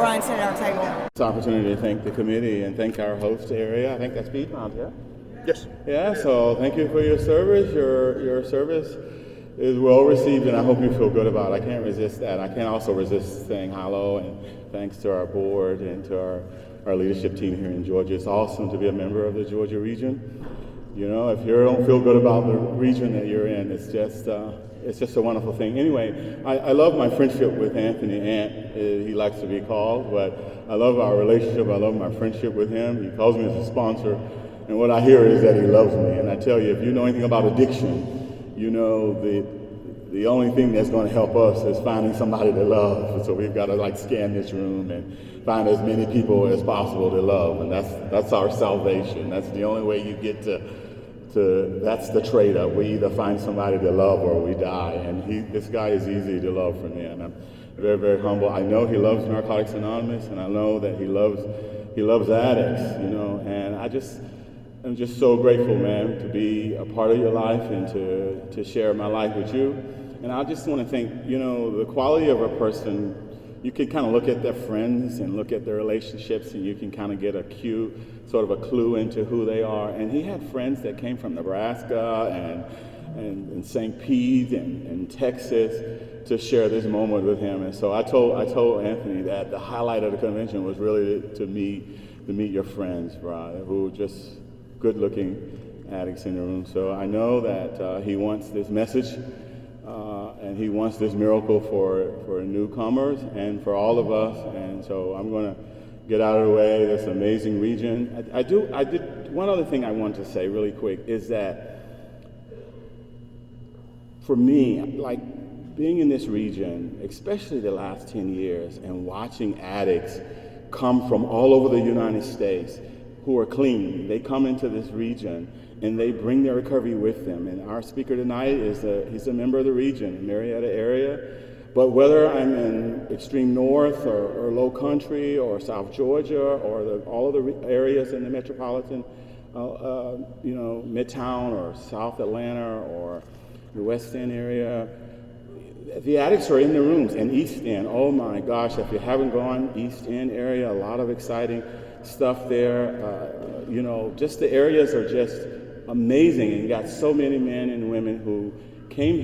Brian sit at our table. This opportunity to thank the committee and thank our host area. I think that's Piedmont, yeah? Yes. Yeah, so thank you for your service. Your service is well received, and I hope you feel good about it. I can't resist that. I can't also resist saying hello, and thanks to our board and to our leadership team here in Georgia. It's awesome to be a member of the Georgia region. You know, if you don't feel good about the region that you're in, it's just a wonderful thing. Anyway, I love my friendship with Anthony Ant. He likes to be called, but I love our relationship. I love my friendship with him. He calls me as a sponsor, and what I hear is that he loves me. And I tell you, if you know anything about addiction, you know the only thing that's going to help us is finding somebody to love. So we've got to like scan this room and find as many people as possible to love, and that's our salvation. That's the only way you get to that's the trade-up. We either find somebody to love or we die. And this guy is easy to love for me, and I'm very, very humble. I know he loves Narcotics Anonymous, and I know that he loves addicts, you know, and I'm just so grateful, man, to be a part of your life and to share my life with you. And I just want to think, you know, the quality of a person, you can kind of look at their friends and look at their relationships, and you can kind of get a clue into who they are. And he had friends that came from Nebraska and St. Pete and Texas to share this moment with him. And so I told Anthony that the highlight of the convention was really to meet your friends, Brian, who are just good-looking addicts in the room. So I know that he wants this message. And he wants this miracle for newcomers and for all of us. And so I'm going to get out of the way. This amazing region. I did one other thing I want to say really quick is that for me, like being in this region, especially the last 10 years, and watching addicts come from all over the United States who are clean, they come into this region and they bring their recovery with them. And our speaker tonight he's a member of the region, Marietta area. But whether I'm in extreme north or low country or South Georgia or all of the areas in the metropolitan, Midtown or South Atlanta or the West End area, the addicts are in the rooms. And East End, oh my gosh, if you haven't gone East End area, a lot of exciting stuff there. Just the areas are just amazing, and you got so many men and women who came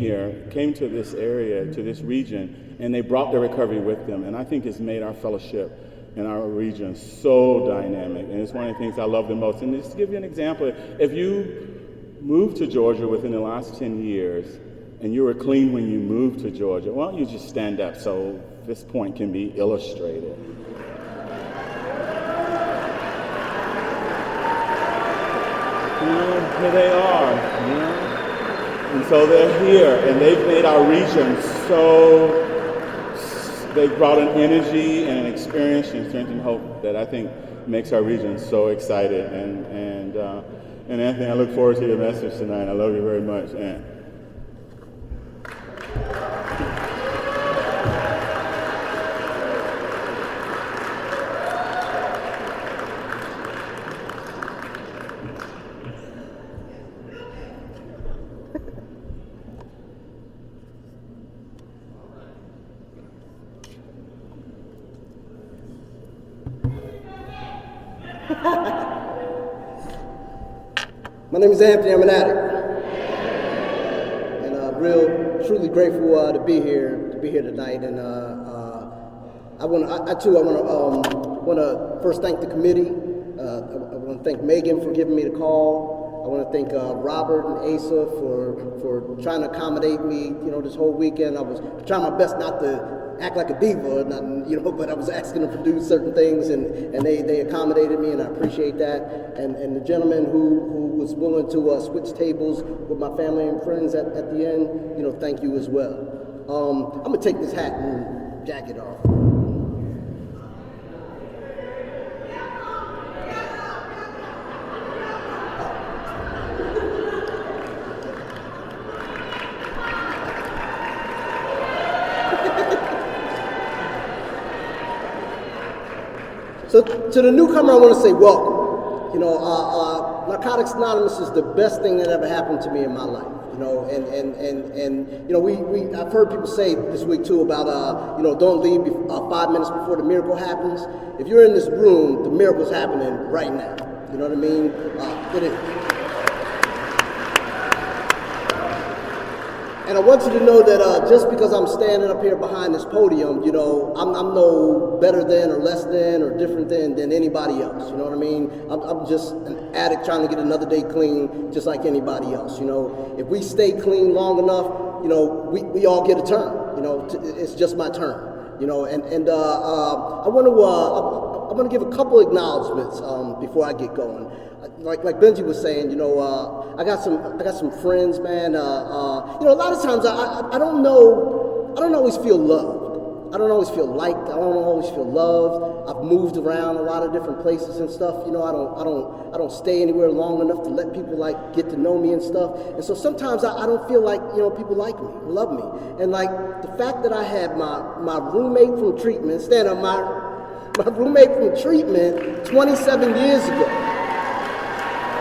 to this area, to this region, and they brought their recovery with them. And I think it's made our fellowship in our region so dynamic, and it's one of the things I love the most. And just to give you an example, if you moved to Georgia within the last 10 years, and you were clean when you moved to Georgia, why don't you just stand up so this point can be illustrated? Here they are, and so they're here, and they've made our region they've brought an energy and an experience and strength and hope that I think makes our region so excited. And Anthony, I look forward to your message tonight. I love you very much. And My name is Anthony. I'm an addict, and truly grateful to be here tonight. And I want to first thank the committee. I want to thank Megan for giving me the call. I want to thank Robert and Asa for trying to accommodate me. This whole weekend I was trying my best not to act like a diva or nothing, but I was asking them to do certain things, and they accommodated me, and I appreciate that. And the gentleman who was willing to switch tables with my family and friends at the end, thank you as well. I'm gonna take this hat and jacket off. So to the newcomer, I want to say welcome. Narcotics Anonymous is the best thing that ever happened to me in my life. You know, and you know, I've heard people say this week too about you know, don't leave 5 minutes before the miracle happens. If you're in this room, the miracle's happening right now. You know what I mean? It is. And I want you to know that just because I'm standing up here behind this podium, you know, I'm no better than or less than or different than anybody else. You know what I mean? I'm just an addict trying to get another day clean, just like anybody else. You know, if we stay clean long enough, you know, we all get a turn. You know, it's just my turn. You know, and I want to give a couple acknowledgments before I get going. Like Benji was saying, you know, I got some friends, man. You know, a lot of times I don't always feel loved. I don't always feel liked. I don't always feel loved. I've moved around a lot of different places and stuff. You know, I don't stay anywhere long enough to let people like get to know me and stuff. And so sometimes I don't feel like, you know, people like me, love me. And like the fact that I had my roommate from treatment, my roommate from treatment 27 years ago.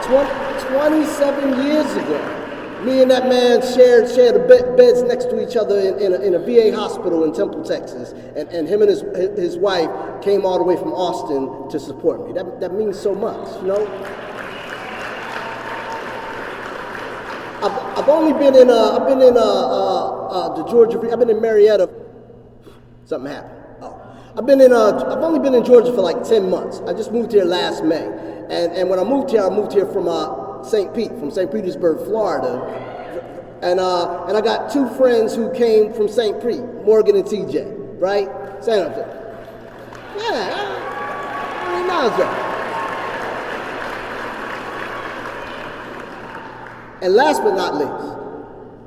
27 years ago, me and that man shared the beds next to each other in a VA hospital in Temple, Texas, and him and his wife came all the way from Austin to support me. That means so much, you know. I've only been in the Georgia. I've been in Marietta. Something happened. I've only been in Georgia for like 10 months. I just moved here last May. And when I moved here from St. Petersburg, Florida. And I got two friends who came from St. Pete, Morgan and TJ, right? Stand up there. Yeah, I acknowledge that. And last but not least,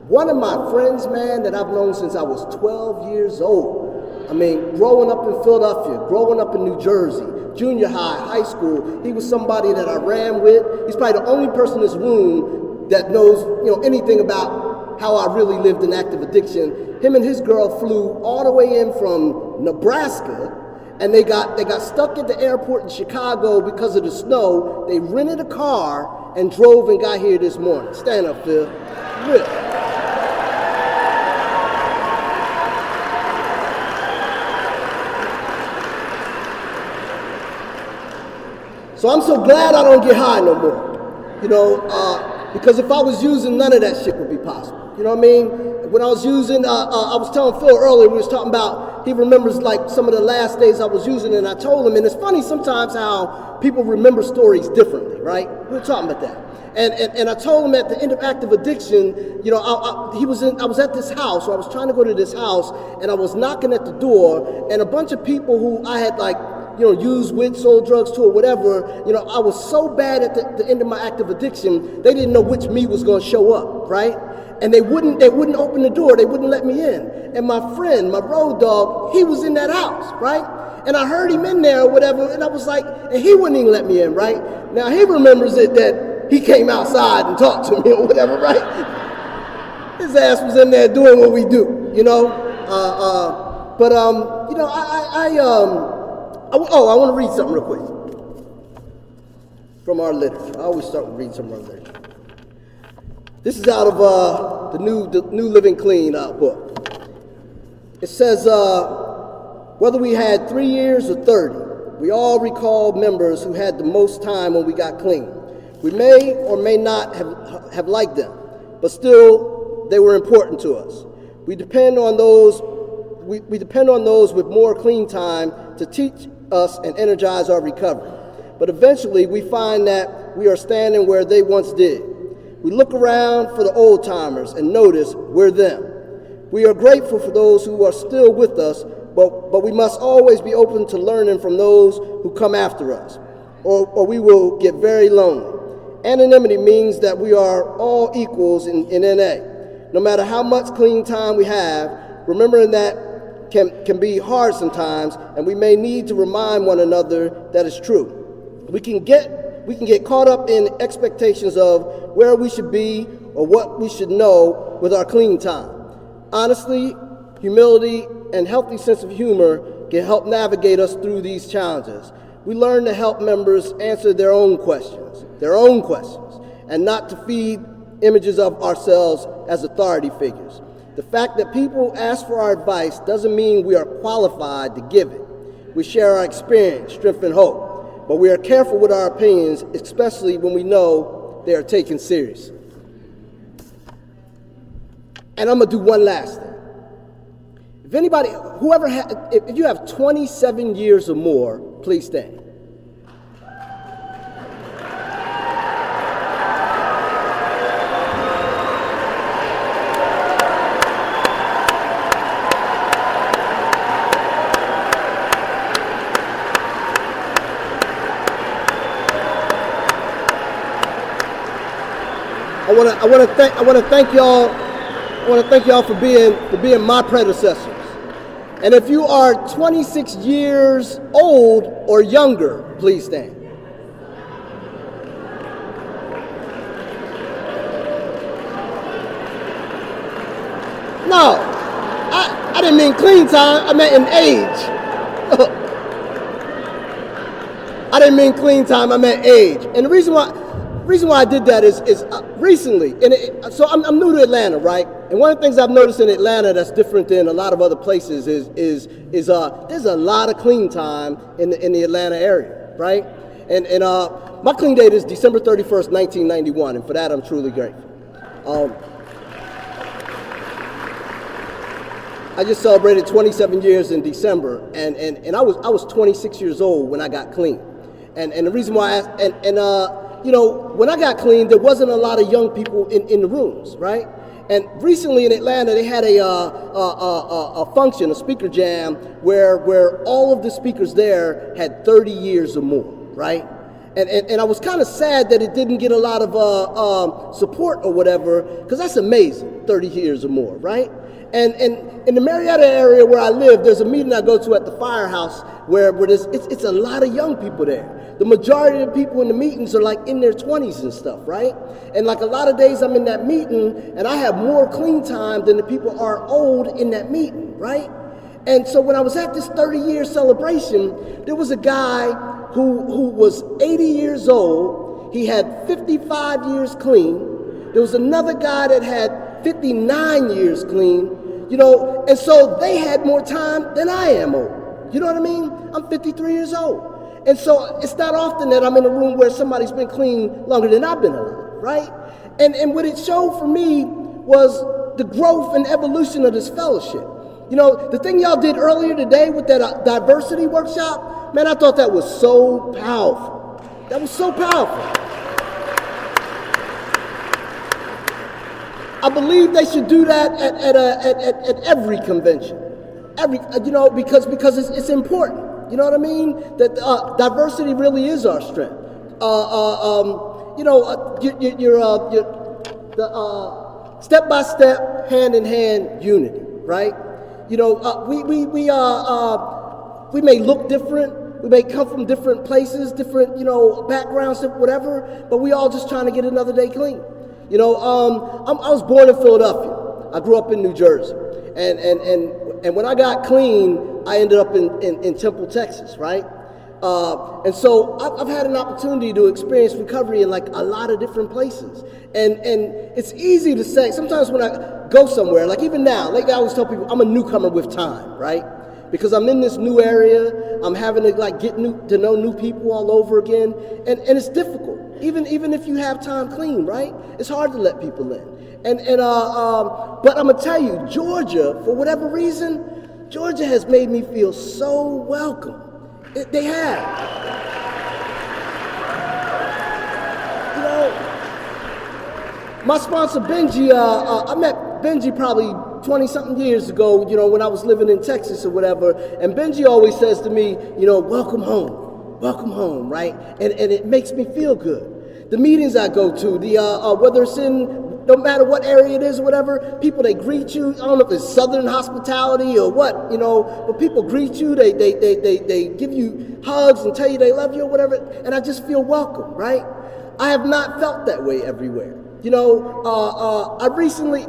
one of my friends, man, that I've known since I was 12 years old. I mean, growing up in Philadelphia, growing up in New Jersey, junior high, high school, he was somebody that I ran with. He's probably the only person in this room that knows, you know, anything about how I really lived in active addiction. Him and his girl flew all the way in from Nebraska, and they got stuck at the airport in Chicago because of the snow. They rented a car and drove and got here this morning. Stand up, Phil. Real. So I'm so glad I don't get high no more, you know, because if I was using, none of that shit would be possible. You know what I mean? When I was using, I was telling Phil earlier, we was talking about, he remembers like some of the last days I was using, and I told him, and it's funny sometimes how people remember stories differently, right? We were talking about that. And I told him at the end of active addiction, you know, I was at this house, or I was trying to go to this house, and I was knocking at the door, and a bunch of people who I had like, you know, used with, sold drugs to, or whatever, you know, I was so bad at the end of my active addiction, they didn't know which me was going to show up, right? And they wouldn't open the door, they wouldn't let me in. And my friend, my road dog, he was in that house, right? And I heard him in there or whatever, and I was like, and he wouldn't even let me in, right? Now he remembers it that he came outside and talked to me or whatever, right? His ass was in there doing what we do, you know? You know, I want to read something real quick from our literature. I always start with reading some of our literature. This is out of the New Living Clean book. It says, whether we had 3 years or 30, we all recall members who had the most time when we got clean. We may or may not have liked them, but still they were important to us. We depend on those with more clean time to teach us and energize our recovery. But eventually we find that we are standing where they once did. We look around for the old timers and notice we're them. We are grateful for those who are still with us, but we must always be open to learning from those who come after us, or we will get very lonely. Anonymity means that we are all equals in NA. No matter how much clean time we have, remembering that can be hard sometimes, and we may need to remind one another that it's true. We can get caught up in expectations of where we should be or what we should know with our clean time. Honestly, humility, and healthy sense of humor can help navigate us through these challenges. We learn to help members answer their own questions, and not to feed images of ourselves as authority figures. The fact that people ask for our advice doesn't mean we are qualified to give it. We share our experience, strength, and hope, but we are careful with our opinions, especially when we know they are taken seriously. And I'm gonna do one last thing. If anybody, if you have 27 years or more, please stand. I want to thank y'all. I want to thank y'all for being my predecessors. And if you are 26 years old or younger, please stand. No, I didn't mean clean time. I meant in age. I didn't mean clean time. I meant age. And the reason why I did that is recently, so I'm new to Atlanta, right? And one of the things I've noticed in Atlanta that's different than a lot of other places is there's a lot of clean time in the Atlanta area, right? And my clean date is December 31st, 1991, and for that I'm truly grateful. I just celebrated 27 years in December, and I was 26 years old when I got clean, and the reason why you know, when I got clean, there wasn't a lot of young people in the rooms, right? And recently in Atlanta, they had a function, a speaker jam, where all of the speakers there had 30 years or more, right? And I was kind of sad that it didn't get a lot of support or whatever, because that's amazing, 30 years or more, right? And in the Marietta area where I live, there's a meeting I go to at the firehouse where it's a lot of young people there. The majority of the people in the meetings are like in their 20s and stuff, right? And like a lot of days I'm in that meeting and I have more clean time than the people are old in that meeting, right? And so when I was at this 30-year celebration, there was a guy who was 80 years old. He had 55 years clean. There was another guy that had 59 years clean, you know, and so they had more time than I am old. You know what I mean? I'm 53 years old. And so it's not often that I'm in a room where somebody's been clean longer than I've been alive, right? And what it showed for me was the growth and evolution of this fellowship. You know, the thing y'all did earlier today with that diversity workshop, man, I thought that was so powerful. That was so powerful. I believe they should do that at every convention, you know, because it's important. You know what I mean? That diversity really is our strength. You know, the step by step, hand in hand unity, right? You know, we may look different, we may come from different places, different, you know, backgrounds, whatever, but we all just trying to get another day clean. You know, I was born in Philadelphia. I grew up in New Jersey, and when I got clean, I ended up in Temple, Texas, right? And so I've had an opportunity to experience recovery in like a lot of different places, and it's easy to say. Sometimes when I go somewhere, like even now, like I always tell people, I'm a newcomer with time, right? Because I'm in this new area, I'm having to like get to know new people all over again, and it's difficult. Even if you have time clean, right? It's hard to let people in. But I'm gonna tell you, Georgia, for whatever reason, Georgia has made me feel so welcome. They have. You know, my sponsor Benji, I met Benji probably 20-something years ago, you know, when I was living in Texas or whatever, and Benji always says to me, you know, welcome home, right? And it makes me feel good. The meetings I go to, whether it's no matter what area it is or whatever, people, they greet you. I don't know if it's Southern hospitality or what, you know, but people greet you, they give you hugs and tell you they love you or whatever, and I just feel welcome, right? I have not felt that way everywhere. You know, I recently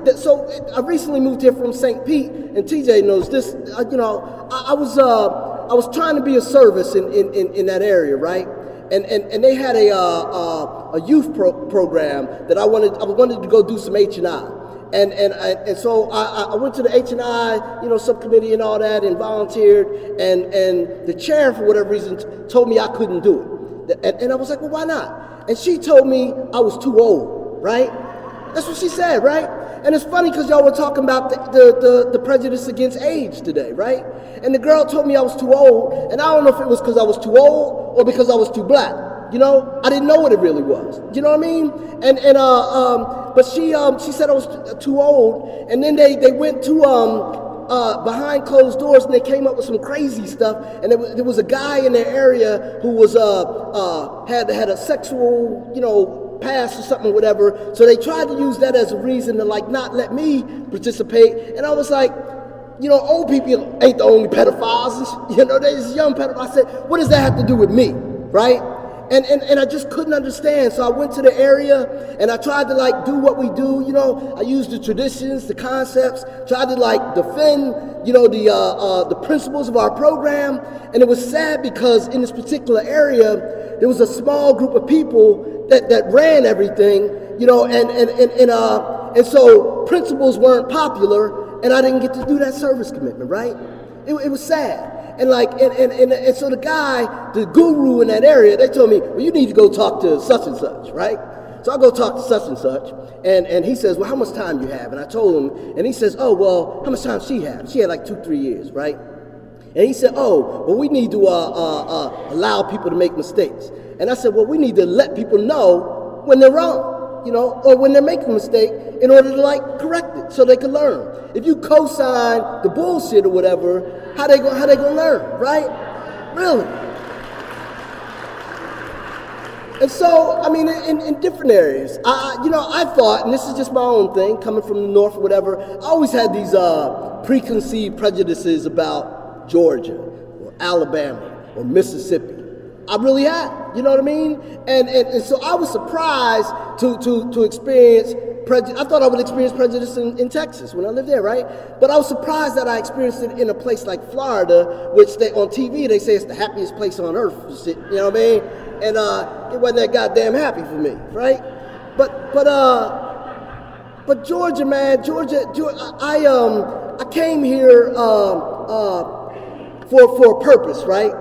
moved here from St. Pete, and TJ knows this. You know, I was trying to be a service in that area, right? And they had a a youth program that I wanted to go do some H&I. And so I went to the H&I, subcommittee and all that, and volunteered. And the chair, for whatever reason, told me I couldn't do it. And I was like, well, why not? And she told me I was too old, right? That's what she said, right? And it's funny because y'all were talking about the prejudice against age today, right? And the girl told me I was too old, and I don't know if it was because I was too old or because I was too black. I didn't know what it really was. You know what I mean? But she said I was too old, and then they went to behind closed doors, and they came up with some crazy stuff. And there was a guy in their area who was had a sexual past or something, whatever. So they tried to use that as a reason to not let me participate. And I was like, old people ain't the only pedophiles. There's young pedophiles. I said, what does that have to do with me, right? And I just couldn't understand. So I went to the area and I tried to do what we do. I used the traditions, the concepts, tried to defend, the principles of our program. And it was sad because in this particular area, there was a small group of people that ran everything, and so principles weren't popular, and I didn't get to do that service commitment, right? It was sad. And so the guy, the guru in that area, they told me, well, you need to go talk to such and such, right? So I go talk to such and such, and he says, well, how much time do you have? And I told him, and he says, oh, well, how much time she have? She had 2-3 years, right? And he said, oh, well, we need to allow people to make mistakes. And I said, well, we need to let people know when they're wrong, or when they're making a mistake in order to correct it so they can learn. If you co-sign the bullshit or whatever, how they gonna learn, right? Really? And so, I mean, in different areas, I thought, and this is just my own thing, coming from the north or whatever, I always had these preconceived prejudices about Georgia or Alabama or Mississippi. I really had, you know what I mean? And so I was surprised to experience prejudice. I thought I would experience prejudice in Texas when I lived there, right? But I was surprised that I experienced it in a place like Florida, which on TV they say it's the happiest place on earth, you know what I mean? And it wasn't that goddamn happy for me, right? But Georgia, man, I came here for a purpose, right?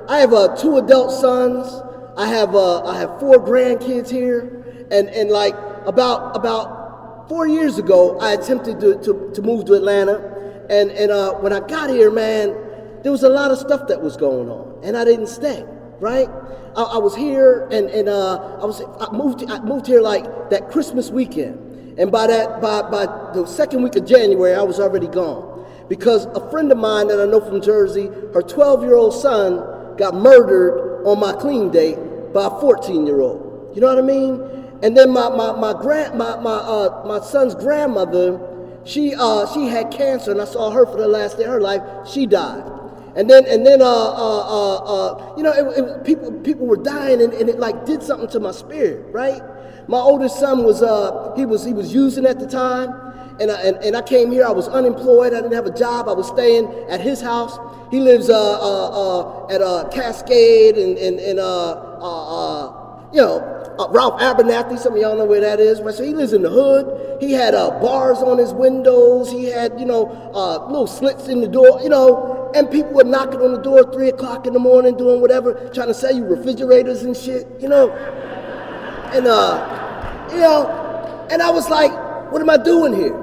I have 2 adult sons. I have 4 grandkids here, and about 4 years ago, I attempted to move to Atlanta, and when I got here, man, there was a lot of stuff that was going on, and I didn't stay, right? I was here, and I moved here that Christmas weekend, and by the second week of January, I was already gone, because a friend of mine that I know from Jersey, her 12-year-old son got murdered on my clean date by a 14-year-old. You know what I mean? And then my son's grandmother, she had cancer, and I saw her for the last day of her life. She died. And then people were dying, and it did something to my spirit, right? My oldest son was he was using at the time, and I came here. I was unemployed. I didn't have a job. I was staying at his house. He lives at Cascade and Ralph Abernathy. Some of y'all know where that is, right? So he lives in the hood. He had bars on his windows. He had little slits in the door. And people were knocking on the door at 3 o'clock in the morning, doing whatever, trying to sell you refrigerators and shit. And and I was like, what am I doing here?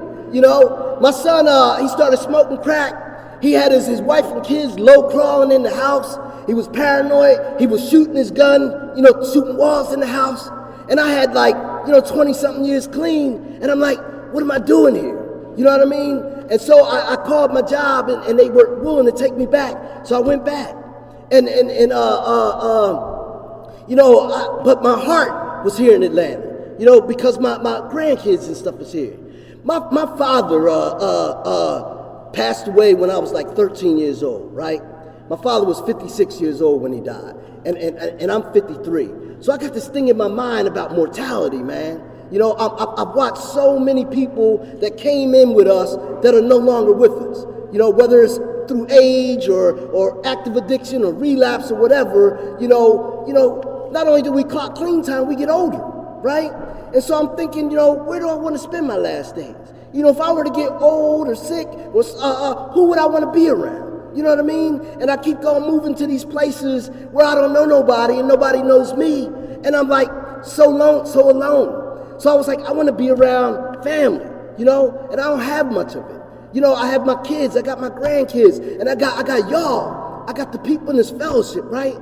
My son, he started smoking crack. He had his wife and kids low crawling in the house. He was paranoid. He was shooting his gun, shooting walls in the house. And I had 20-something years clean. And I'm like, what am I doing here? You know what I mean? And so I called my job, and they were willing to take me back. So I went back. But my heart was here in Atlanta, because my grandkids and stuff was here. My father passed away when I was 13 years old, right? My father was 56 years old when he died, and I'm 53. So I got this thing in my mind about mortality, man. I've watched so many people that came in with us that are no longer with us. Whether it's through age or active addiction or relapse or whatever, not only do we clock clean time, we get older. right? And so I'm thinking, where do I want to spend my last days? If I were to get old or sick, who would I want to be around? You know what I mean? And I keep going moving to these places where I don't know nobody and nobody knows me. And I'm like so alone. So I was like, I want to be around family, and I don't have much of it. I have my kids, I got my grandkids, and I got y'all. I got the people in this fellowship, right?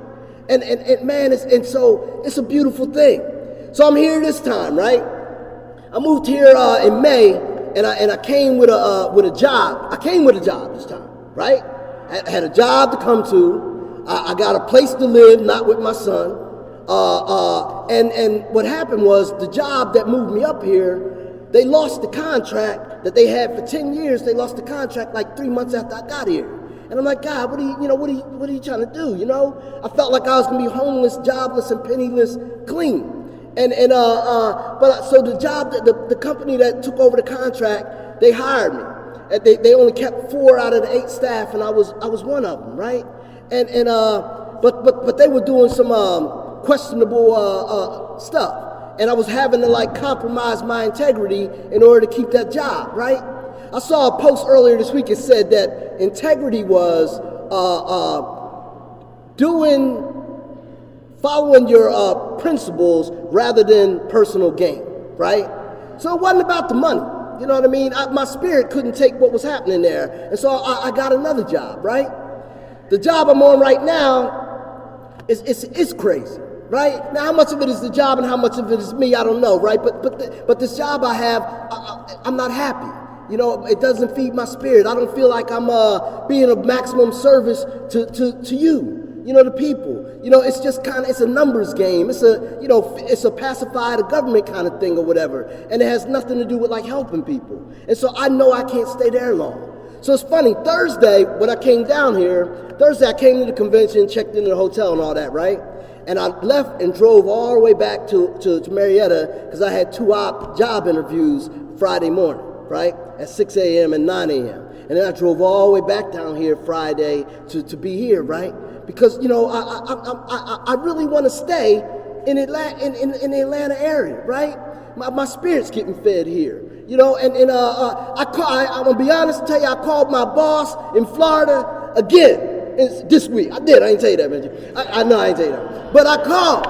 And man, so it's a beautiful thing. So I'm here this time, right? I moved here in May, and I came with a job. I came with a job this time, right? I had a job to come to. I got a place to live, not with my son. And what happened was the job that moved me up here, they lost the contract that they had for 10 years. They lost the contract like 3 months after I got here. And I'm like, God, what are you trying to do? I felt like I was gonna be homeless, jobless, and penniless, clean. But so the job, the company that took over the contract, they hired me. And they only kept 4 out of the 8 staff, and I was one of them, right? But they were doing some questionable stuff. And I was having to compromise my integrity in order to keep that job, right? I saw a post earlier this week. It said that integrity was following your principles rather than personal gain, right? So it wasn't about the money. You know what I mean? My spirit couldn't take what was happening there. And so I got another job, right? The job I'm on right now is crazy. Right? Now, how much of it is the job and how much of it is me, I don't know, right? But this job I have, I'm not happy. It doesn't feed my spirit. I don't feel like I'm being of maximum service to you, the people. It's just it's a numbers game. It's a pacify the government kind of thing or whatever. And it has nothing to do with helping people. And so I know I can't stay there long. So it's funny, Thursday, when I came down here, I came to the convention, checked into the hotel and all that, right? And I left and drove all the way back to Marietta because I had 2 job interviews Friday morning, right? At 6 a.m. and 9 a.m. And then I drove all the way back down here Friday to be here, right? Because, I really want to stay in the Atlanta area, right? My spirit's getting fed here, I'm going to be honest and tell you, I called my boss in Florida again. It's this week. I ain't tell you that, man. I know I ain't tell you that. But I called,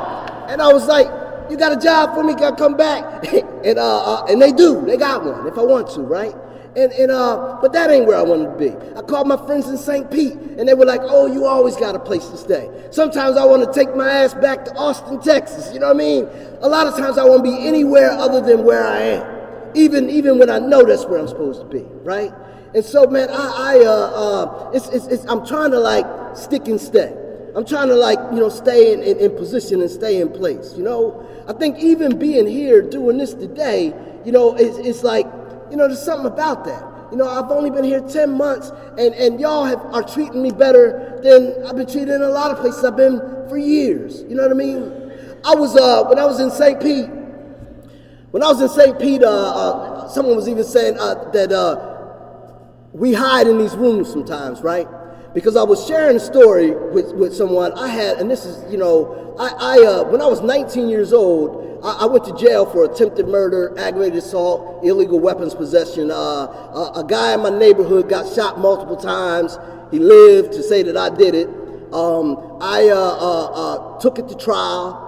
and I was like, you got a job for me? Can I come back? And they do. They got one if I want to, right? But that ain't where I wanted to be. I called my friends in St. Pete, and they were like, oh, you always got a place to stay. Sometimes I want to take my ass back to Austin, Texas. You know what I mean? A lot of times I want to be anywhere other than where I am, even when I know that's where I'm supposed to be, right? And so, man, I'm trying to stick and stay. I'm trying to stay in position and stay in place. I think even being here doing this today, it's there's something about that. I've only been here 10 months, and y'all are treating me better than I've been treated in a lot of places I've been for years. You know what I mean? When I was in St. Pete. Someone was even saying that. We hide in these rooms sometimes, right? Because I was sharing a story with someone I had, and this is, when I was 19 years old, I went to jail for attempted murder, aggravated assault, illegal weapons possession. A guy in my neighborhood got shot multiple times. He lived to say that I did it. I took it to trial,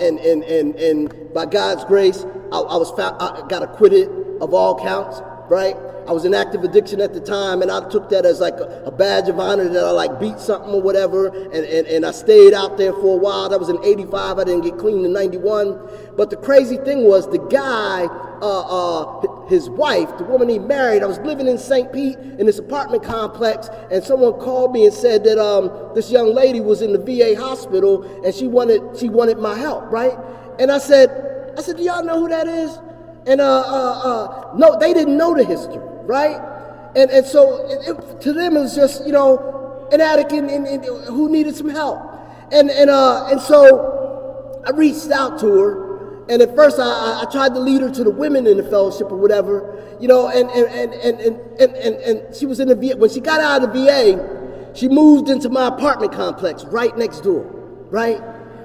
and by God's grace, I got acquitted of all counts, right? I was in active addiction at the time, and I took that as a badge of honor that I beat something or whatever, and I stayed out there for a while. That was in 85. I didn't get clean in 91. But the crazy thing was the guy, his wife, the woman he married, I was living in St. Pete in this apartment complex, and someone called me and said that this young lady was in the VA hospital, and she wanted my help, right? And I said, do y'all know who that is? And no, they didn't know the history, right? And so to them it was just an addict who needed some help, and so I reached out to her, and at first I tried to lead her to the women in the fellowship or whatever, and she was in the VA. When she got out of the VA, she moved into my apartment complex right next door, right?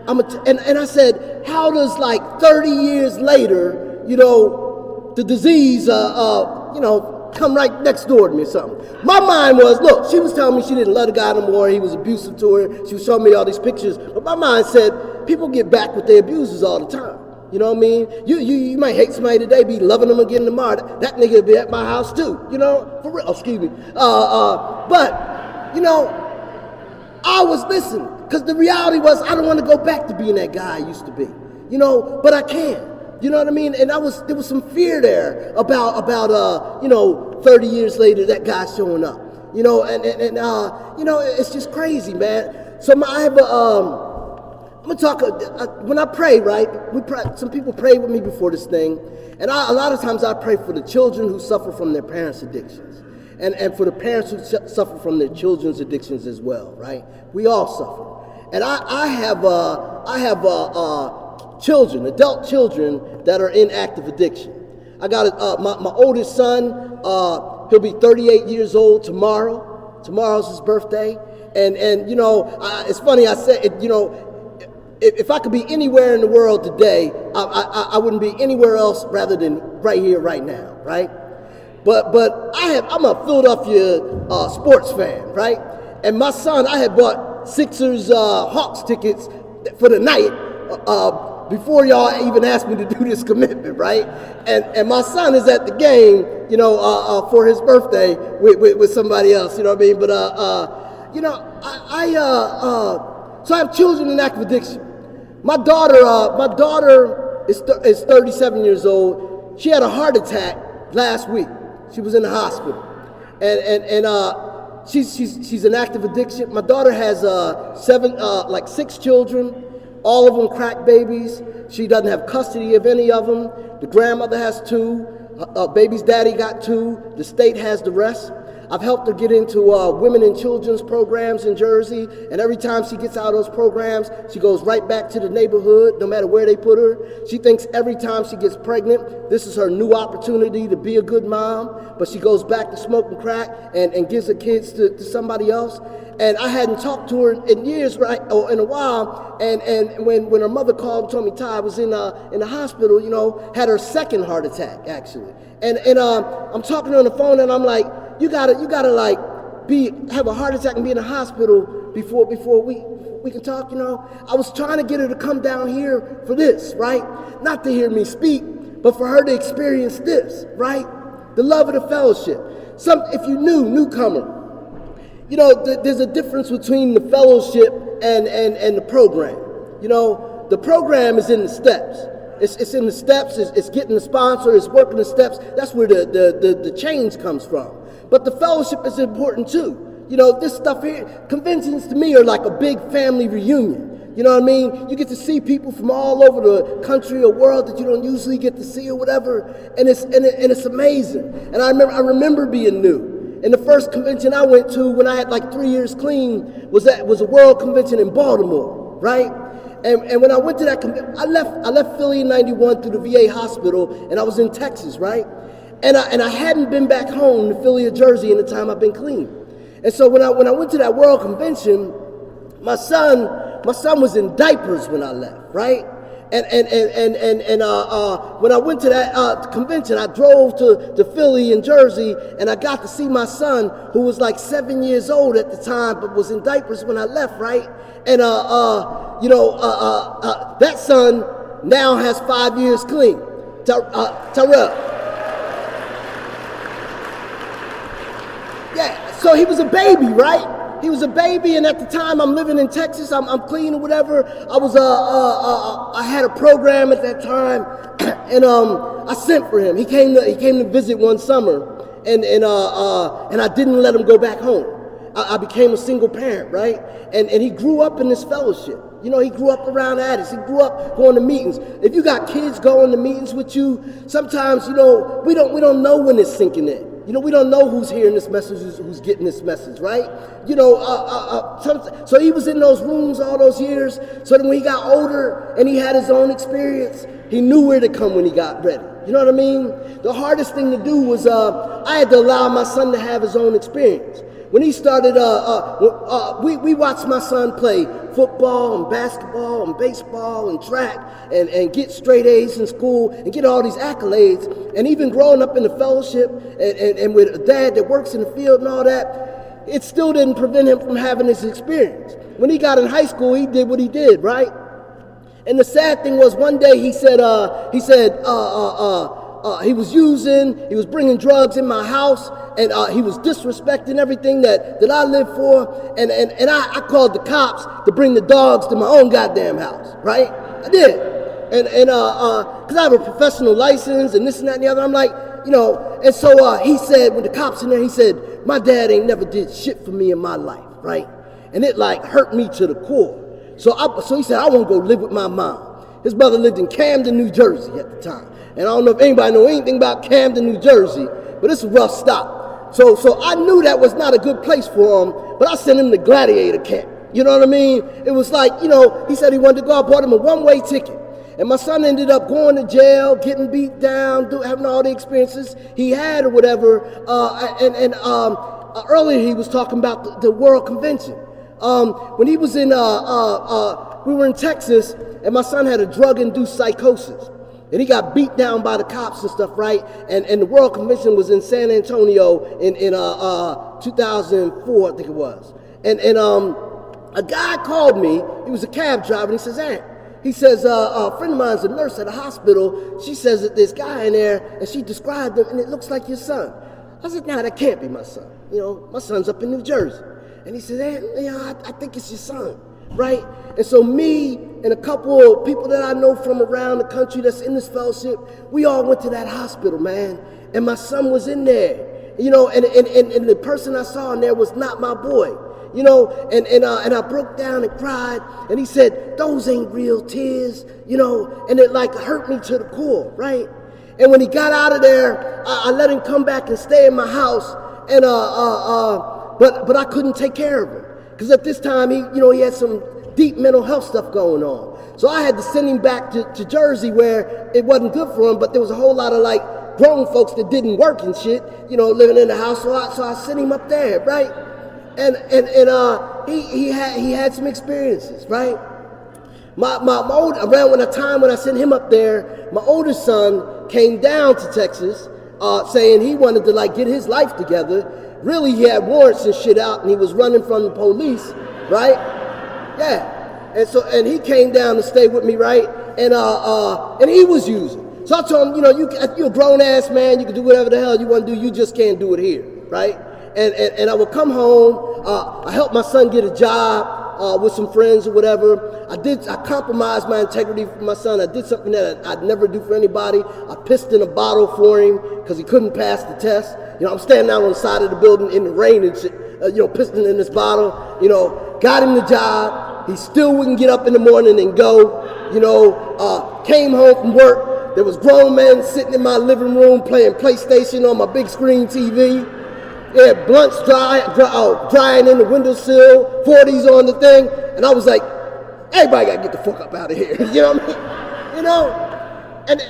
and I said, how does like 30 years later, the disease, come right next door to me or something? My mind was, look, she was telling me she didn't love the guy no more. He was abusive to her. She was showing me all these pictures. But my mind said, people get back with their abusers all the time. You know what I mean? You might hate somebody today, be loving them again tomorrow. That nigga will be at my house too. For real. Oh, excuse me. But I was listening because the reality was I don't want to go back to being that guy I used to be. But I can. You know what I mean? And there was some fear there about 30 years later that guy showing up. It's just crazy, man. So I have I'm gonna talk when I pray, right? Some people pray with me before this thing, and a lot of times I pray for the children who suffer from their parents' addictions, and for the parents who suffer from their children's addictions as well, right? We all suffer, and I have children, adult children that are in active addiction. I got my oldest son. He'll be 38 years old tomorrow. Tomorrow's his birthday, and it's funny. I said if I could be anywhere in the world today, I wouldn't be anywhere else rather than right here, right now, right? But I'm a Philadelphia sports fan, right? And my son, I had bought Sixers Hawks tickets for the night before y'all even asked me to do this commitment, right? And my son is at the game, for his birthday with somebody else, you know what I mean? But so I have children in active addiction. My daughter is 37 years old. She had a heart attack last week. She was in the hospital, and she's in active addiction. My daughter has 6 children, all of them crack babies. She doesn't have custody of any of them. The grandmother has 2. Baby's daddy got 2. The state has the rest. I've helped her get into women and children's programs in Jersey, and every time she gets out of those programs, she goes right back to the neighborhood, no matter where they put her. She thinks every time she gets pregnant, this is her new opportunity to be a good mom, but she goes back to smoking crack and gives her kids to somebody else. And I hadn't talked to her in years, right, or in a while, and when her mother called and told me Ty was in the hospital, had her second heart attack, actually. And I'm talking to her on the phone, and I'm like, you gotta like have a heart attack and be in the hospital before we can talk. I was trying to get her to come down here for this, right? Not to hear me speak, but for her to experience this, right? The love of the fellowship. If you newcomer, there's a difference between the fellowship and the program. The program is in the steps. It's in the steps. It's getting the sponsor. It's working the steps. That's where the change comes from. But the fellowship is important too. This stuff here, conventions to me are like a big family reunion. You know what I mean? You get to see people from all over the country or world that you don't usually get to see or whatever, and it's amazing. And I remember being new. And the first convention I went to when I had like 3 years clean was a world convention in Baltimore, right? And when I went to that convention, I left Philly in '91 through the VA hospital, and I was in Texas, right? And I hadn't been back home to Philly or Jersey in the time I've been clean. And so when I went to that world convention, my son was in diapers when I left, right? And when I went to that convention, I drove to Philly and Jersey, and I got to see my son, who was like 7 years old at the time, but was in diapers when I left, right? And that son now has 5 years clean. Terrell. Yeah, so he was a baby, right? He was a baby, and at the time I'm living in Texas. I'm clean or whatever. I had a program at that time, and I sent for him. He came to visit one summer, and I didn't let him go back home. I became a single parent, right? And he grew up in this fellowship. He grew up around addicts. He grew up going to meetings. If you got kids going to meetings with you, sometimes, we don't know when it's sinking in. We don't know who's hearing this message, who's getting this message, right? So he was in those rooms all those years. So then when he got older and he had his own experience, he knew where to come when he got ready. You know what I mean? The hardest thing to do was I had to allow my son to have his own experience. When he started, we watched my son play football and basketball and baseball and track and get straight A's in school and get all these accolades. And even growing up in the fellowship and with a dad that works in the field and all that, it still didn't prevent him from having this experience. When he got in high school, he did what he did, right? And the sad thing was, one day he said he was bringing drugs in my house, and he was disrespecting everything that I live for, and I called the cops to bring the dogs to my own goddamn house, right? I did, and because I have a professional license and this and that and the other, I'm like, and so he said, when the cops in there, he said, my dad ain't never did shit for me in my life, right? And it like hurt me to the core. So he said, I want to go live with my mom. His brother lived in Camden, New Jersey at the time. And I don't know if anybody know anything about Camden, New Jersey, but it's a rough stop. So I knew that was not a good place for him, but I sent him to Gladiator Camp. You know what I mean? It was like, he said he wanted to go. I bought him a one-way ticket. And my son ended up going to jail, getting beat down, having all the experiences he had or whatever. Earlier he was talking about the World Convention. When he was in, we were in Texas, and my son had a drug-induced psychosis. And he got beat down by the cops and stuff, right? And the World Convention was in San Antonio in 2004, I think it was. And a guy called me. He was a cab driver, and he says, Aunt, he says, a friend of mine's a nurse at a hospital. She says that there's a guy in there, and she described him, and it looks like your son. I said, nah, that can't be my son. My son's up in New Jersey. And he said, Aunt, I think it's your son, right? And so me and a couple of people that I know from around the country that's in this fellowship, we all went to that hospital, man. And my son was in there, and the person I saw in there was not my boy, and I broke down and cried, and he said, those ain't real tears, and it like hurt me to the core, right? And when he got out of there, I let him come back and stay in my house, and but I couldn't take care of him, because at this time he had some deep mental health stuff going on. So I had to send him back to Jersey, where it wasn't good for him, but there was a whole lot of like grown folks that didn't work and shit, living in the house. So I sent him up there, right? And he had some experiences, right? Around the time when I sent him up there, my oldest son came down to Texas, saying he wanted to like get his life together. Really, he had warrants and shit out, and he was running from the police, right? Yeah. And he came down to stay with me, right? And he was using. So I told him, you're a grown ass man, you can do whatever the hell you want to do, you just can't do it here, right? And I would come home, I helped my son get a job with some friends or whatever. I compromised my integrity for my son. I did something that I'd never do for anybody. I pissed in a bottle for him because he couldn't pass the test. I'm standing out on the side of the building in the rain and shit, pissing in this bottle, got him the job. He still wouldn't get up in the morning and go, came home from work. There was grown men sitting in my living room playing PlayStation on my big screen TV. Yeah, blunts drying in the windowsill, 40s on the thing. And I was like, everybody got to get the fuck up out of here. You know what I mean?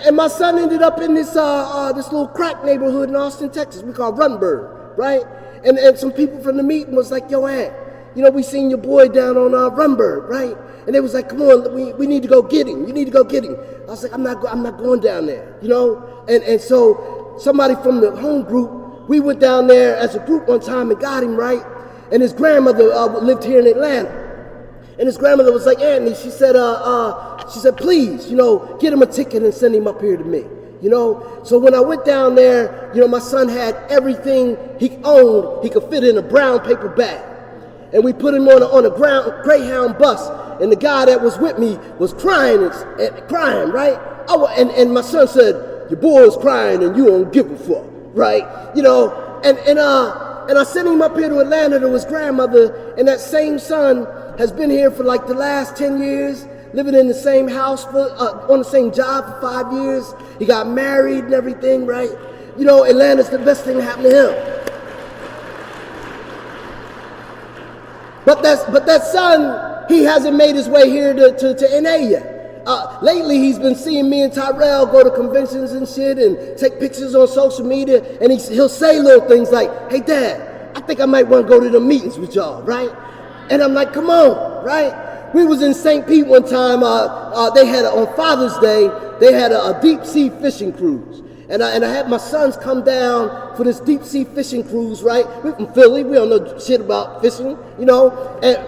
And my son ended up in this little crack neighborhood in Austin, Texas, we call Runberg, right? And some people from the meeting was like, yo, Aunt, we seen your boy down on Runberg, right? And they was like, come on, we need to go get him. You need to go get him. I was like, I'm not going down there, And so somebody from the home group, we went down there as a group one time and got him, right? And his grandmother lived here in Atlanta. And his grandmother was like, Anthony, she said, please, get him a ticket and send him up here to me, So when I went down there, my son had everything he owned, he could fit in a brown paper bag. And we put him on a Greyhound bus. And the guy that was with me was crying, right? And my son said, your boy is crying and you don't give a fuck, right? And I sent him up here to Atlanta to his grandmother, and that same son has been here for like the last 10 years, living in the same house, on the same job for 5 years. He got married and everything, right? Atlanta's the best thing that happened to him. But that son, he hasn't made his way here to NA yet. Lately, he's been seeing me and Tyrell go to conventions and shit and take pictures on social media, and he'll say little things like, hey, Dad, I think I might want to go to the meetings with y'all, right? And I'm like, come on, right? We was in St. Pete one time. They had on Father's Day. They had a deep sea fishing cruise, and I had my sons come down for this deep sea fishing cruise. Right? We're from Philly. We don't know shit about fishing, you know.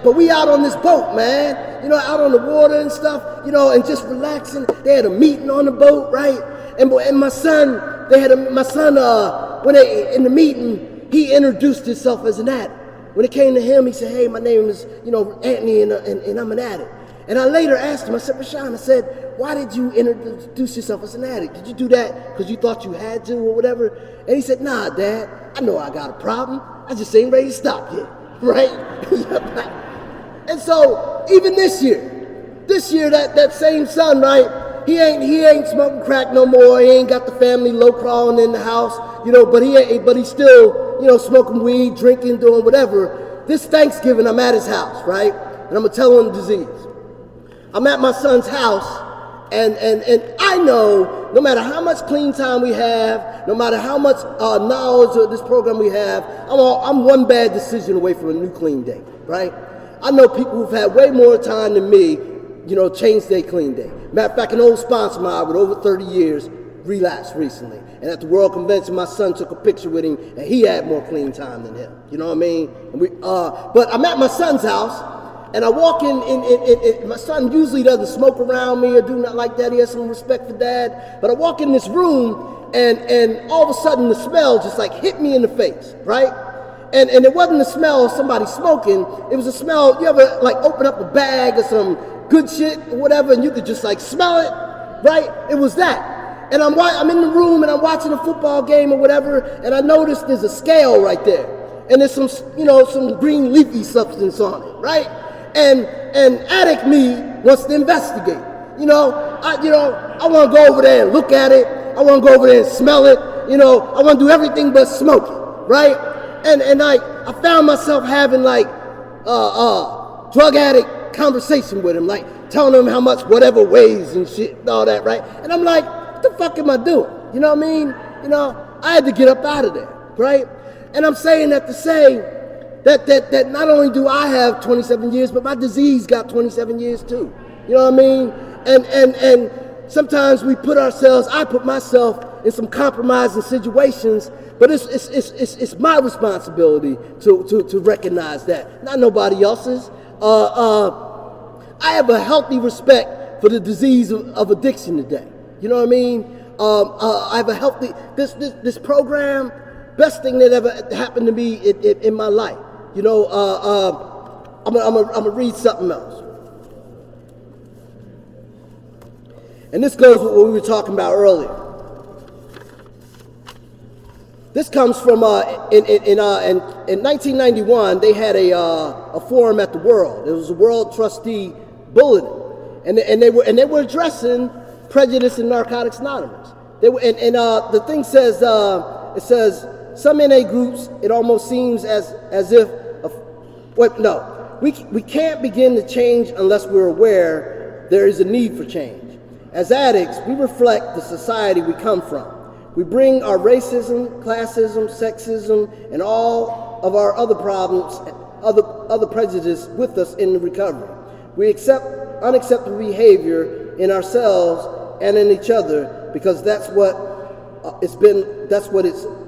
But we out on this boat, man. You know, out on the water and stuff. You know, and just relaxing. They had a meeting on the boat, right? And my son, when they in the meeting, he introduced himself as an addict. When it came to him, he said, hey, my name is, Anthony, and I'm an addict. And I later asked him, I said, Rashawn, I said, why did you introduce yourself as an addict? Did you do that because you thought you had to or whatever? And he said, nah, Dad, I know I got a problem. I just ain't ready to stop yet, right? And so even this year, that same son, right? He ain't smoking crack no more. He ain't got the family low crawling in the house, but he's still, smoking weed, drinking, doing whatever. This Thanksgiving, I'm at his house, right? And I'm gonna tell him the disease. I'm at my son's house, and I know no matter how much clean time we have, no matter how much knowledge of this program we have, I'm one bad decision away from a new clean day, right? I know people who've had way more time than me, change their clean day. Matter of fact, an old sponsor of mine with over 30 years relapsed recently. And at the World Convention, my son took a picture with him, and he had more clean time than him. You know what I mean? And but I'm at my son's house, and I walk in, my son usually doesn't smoke around me or do nothing like that. He has some respect for Dad. But I walk in this room, and all of a sudden the smell just like hit me in the face, right? And it wasn't the smell of somebody smoking. It was a smell, you ever like open up a bag of some good shit or whatever, and you could just like smell it, right? It was that. And I'm in the room and I'm watching a football game or whatever, and I noticed there's a scale right there, and there's some green leafy substance on it, right? And addict me wants to investigate. I want to go over there and look at it. I want to go over there and smell it. I want to do everything but smoke it, right? And I found myself having like drug addict conversation with him, like telling him how much whatever weighs and shit and all that, right? And I'm like, what the fuck am I doing? You know what I mean? I had to get up out of there, right? And I'm saying that to say that not only do I have 27 years, but my disease got 27 years too. You know what I mean? And sometimes I put myself in some compromising situations, but it's my responsibility to recognize that, not nobody else's. I have a healthy respect for the disease of addiction today. You know what I mean? I have a healthy, this program, best thing that ever happened to me in my life. I'm gonna read something else. And this goes with what we were talking about earlier. This comes from in 1991. They had a forum at the World. It was a World Trustee Bulletin, and they were addressing prejudice in Narcotics Anonymous. The thing says it says some NA groups. It almost seems as if we can't begin to change unless we're aware there is a need for change. As addicts, we reflect the society we come from. We bring our racism, classism, sexism, and all of our other problems, other prejudice with us in the recovery. We accept unacceptable behavior in ourselves and in each other because that's what it's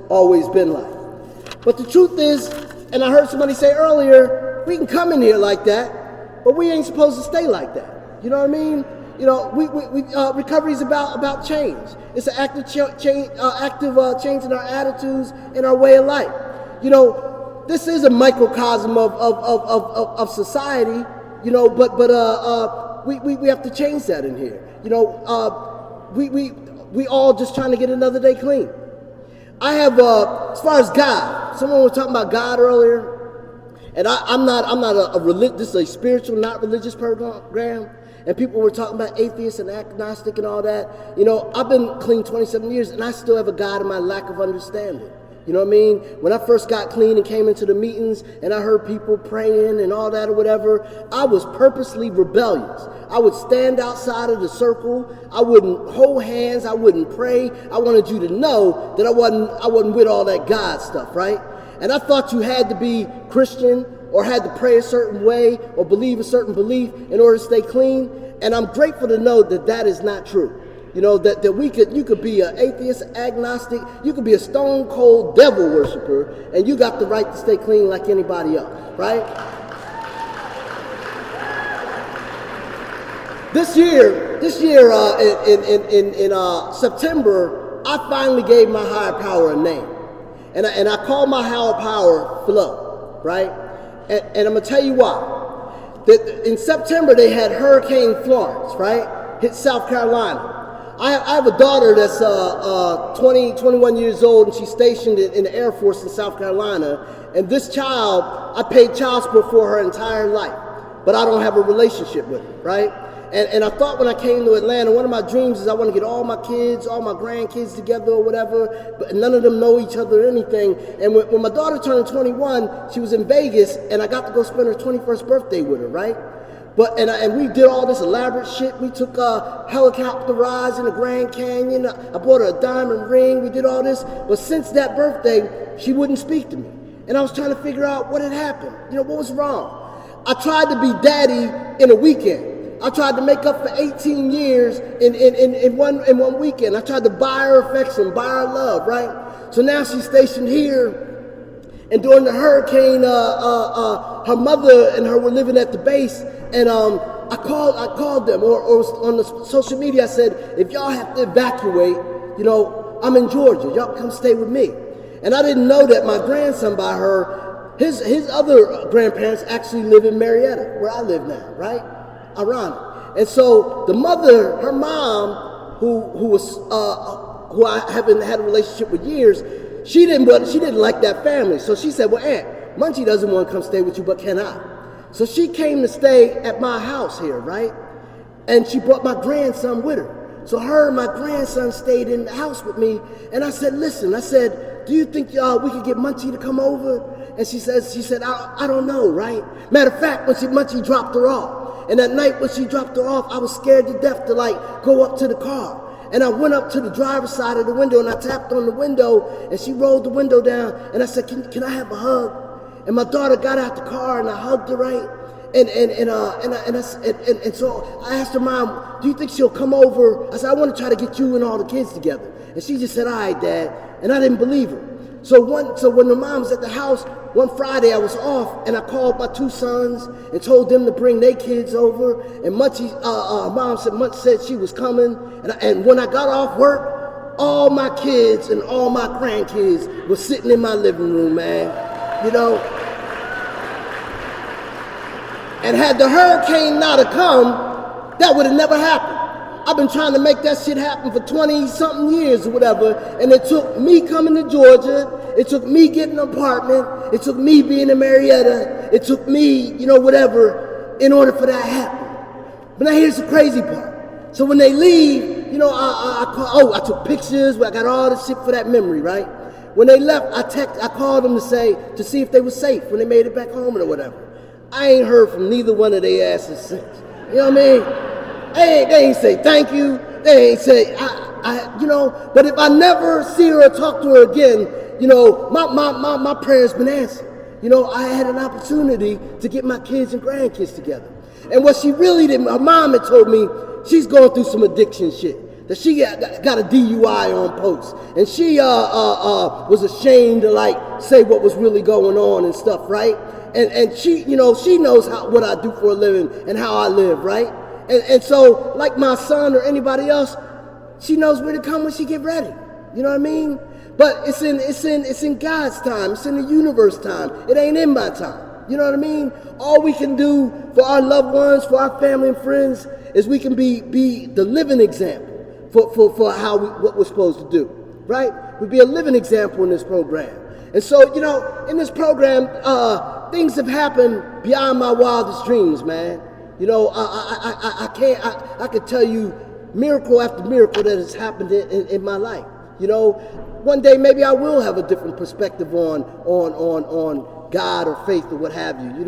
always been like. But the truth is, and I heard somebody say earlier, we can come in here like that, but we ain't supposed to stay like that. You know what I mean? Recovery is about change. It's an active change in our attitudes and our way of life. This is a microcosm of society. But we have to change that in here. We all just trying to get another day clean. I have as far as God, someone was talking about God earlier, and I'm not a religious. This is a spiritual, not religious program. And people were talking about atheist and agnostic and all that. I've been clean 27 years, and I still have a God in my lack of understanding. You know what I mean? When I first got clean and came into the meetings and I heard people praying and all that or whatever, I was purposely rebellious. I would stand outside of the circle. I wouldn't hold hands. I wouldn't pray. I wanted you to know that I wasn't with all that God stuff, right? And I thought you had to be Christian or had to pray a certain way or believe a certain belief in order to stay clean. And I'm grateful to know that that is not true. You know, that you could be an atheist, agnostic, you could be a stone cold devil worshiper, and you got the right to stay clean like anybody else, right? This year in September, I finally gave my higher power a name. And I call my higher power Flow, right? And I'm going to tell you why. That in September, they had Hurricane Florence, right? Hit South Carolina. I have a daughter that's 21 years old, and she's stationed in the Air Force in South Carolina. And this child, I paid child support for her entire life, but I don't have a relationship with her, right? And I thought when I came to Atlanta, one of my dreams is I want to get all my kids, all my grandkids together or whatever, but none of them know each other or anything. And when my daughter turned 21, she was in Vegas, and I got to go spend her 21st birthday with her, right? And we did all this elaborate shit. We took helicopter rides in the Grand Canyon. I bought her a diamond ring. We did all this. But since that birthday, she wouldn't speak to me. And I was trying to figure out what had happened. You know, what was wrong? I tried to be daddy in a weekend. I tried to make up for 18 years in one weekend. I tried to buy her affection, buy her love, right? So now she's stationed here. And during the hurricane, her mother and her were living at the base. And I called them, or on the social media, I said, if y'all have to evacuate, you know, I'm in Georgia. Y'all come stay with me. And I didn't know that my grandson by her, his other grandparents actually live in Marietta, where I live now, right? Ironic. And so the mother, her mom, who I haven't had a relationship with years, she didn't like that family. So she said, well, Aunt, Munchie doesn't want to come stay with you, but can I? So she came to stay at my house here, right? And she brought my grandson with her. So her and my grandson stayed in the house with me. And I said, listen, do you think we could get Munchie to come over? And she said, I don't know, right? Matter of fact, when Munchie dropped her off, and that night when she dropped her off, I was scared to death to go up to the car. And I went up to the driver's side of the window, and I tapped on the window, and she rolled the window down, and I said, can I have a hug? And my daughter got out the car, and I hugged her, right? And so I asked her mom, do you think she'll come over? I said, I want to try to get you and all the kids together. And she just said, all right, Dad. And I didn't believe her. So when the mom was at the house, one Friday I was off, and I called my two sons and told them to bring their kids over. And Munchie said she was coming. And when I got off work, all my kids and all my grandkids were sitting in my living room, man. You know? And had the hurricane not have come, that would have never happened. I've been trying to make that shit happen for 20-something years or whatever, and it took me coming to Georgia, it took me getting an apartment, it took me being in Marietta, it took me, whatever, in order for that to happen. But now here's the crazy part. So when they leave, I took pictures, I got all this shit for that memory, right? When they left, I called them to see if they were safe when they made it back home or whatever. I ain't heard from neither one of their asses since. You know what I mean? They ain't say thank you. They ain't say, but if I never see her or talk to her again, my prayer's been answered. I had an opportunity to get my kids and grandkids together. And what she really did, her mom had told me she's going through some addiction shit. That she got a DUI on post. And she was ashamed to say what was really going on and stuff, right? And she, she knows what I do for a living and how I live, right? And so, like my son or anybody else, she knows where to come when she get ready. You know what I mean? But it's in God's time. It's in the universe time. It ain't in my time. You know what I mean? All we can do for our loved ones, for our family and friends, is we can be the living example for what we're supposed to do, right? We be a living example in this program. And so, in this program, things have happened beyond my wildest dreams, man. I could tell you miracle after miracle that has happened in my life. One day maybe I will have a different perspective on God or faith or what have you.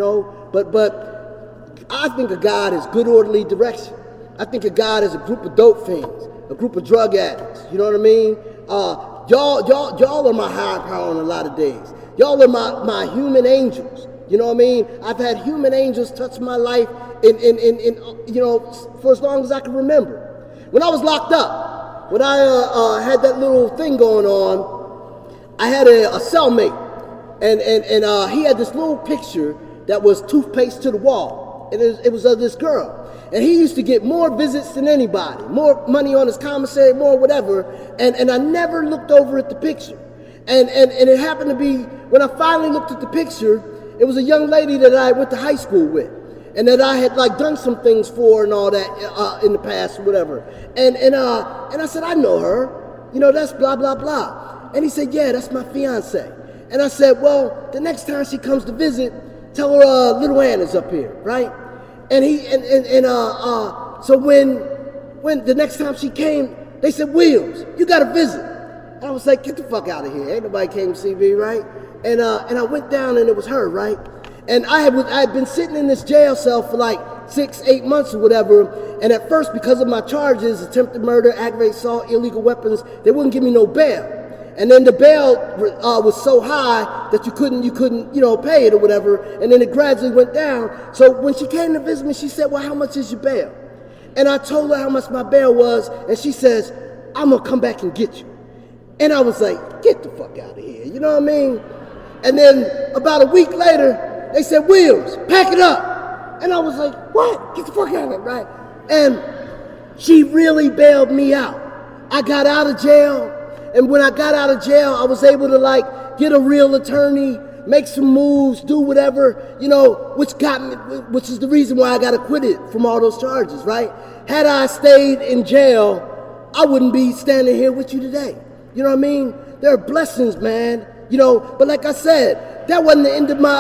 But I think of God as good orderly direction. I think of God as a group of dope fiends, a group of drug addicts. You know what I mean? Y'all are my higher power on a lot of days. Y'all are my human angels. You know what I mean? I've had human angels touch my life in for as long as I can remember. When I was locked up, when I had that little thing going on, I had a cellmate, and he had this little picture that was toothpaste to the wall, and it was of this girl. And he used to get more visits than anybody, more money on his commissary, more whatever, and I never looked over at the picture. And it happened to be, when I finally looked at the picture, it was a young lady that I went to high school with, and that I had like done some things for and all that in the past or whatever. And I said, I know her, that's blah, blah, blah. And he said, yeah, that's my fiance. And I said, well, the next time she comes to visit, tell her little Anna's up here, right? And so when the next time she came, they said, Williams, you got to visit. And I was like, get the fuck out of here. Ain't nobody came to see me, right? And I went down and it was her, right? And I had been sitting in this jail cell for like 6-8 months or whatever. And at first, because of my charges, attempted murder, aggravated assault, illegal weapons, they wouldn't give me no bail. And then the bail was so high that you couldn't, pay it or whatever. And then it gradually went down. So when she came to visit me, she said, well, how much is your bail? And I told her how much my bail was. And she says, I'm going to come back and get you. And I was like, get the fuck out of here. You know what I mean? And then about a week later, they said, Williams, pack it up. And I was like, what? Get the fuck out of it, right? And she really bailed me out. I got out of jail. And when I got out of jail, I was able to get a real attorney, make some moves, do whatever, which is the reason why I got acquitted from all those charges, right? Had I stayed in jail, I wouldn't be standing here with you today. You know what I mean? There are blessings, man. But like I said, that wasn't the end of my,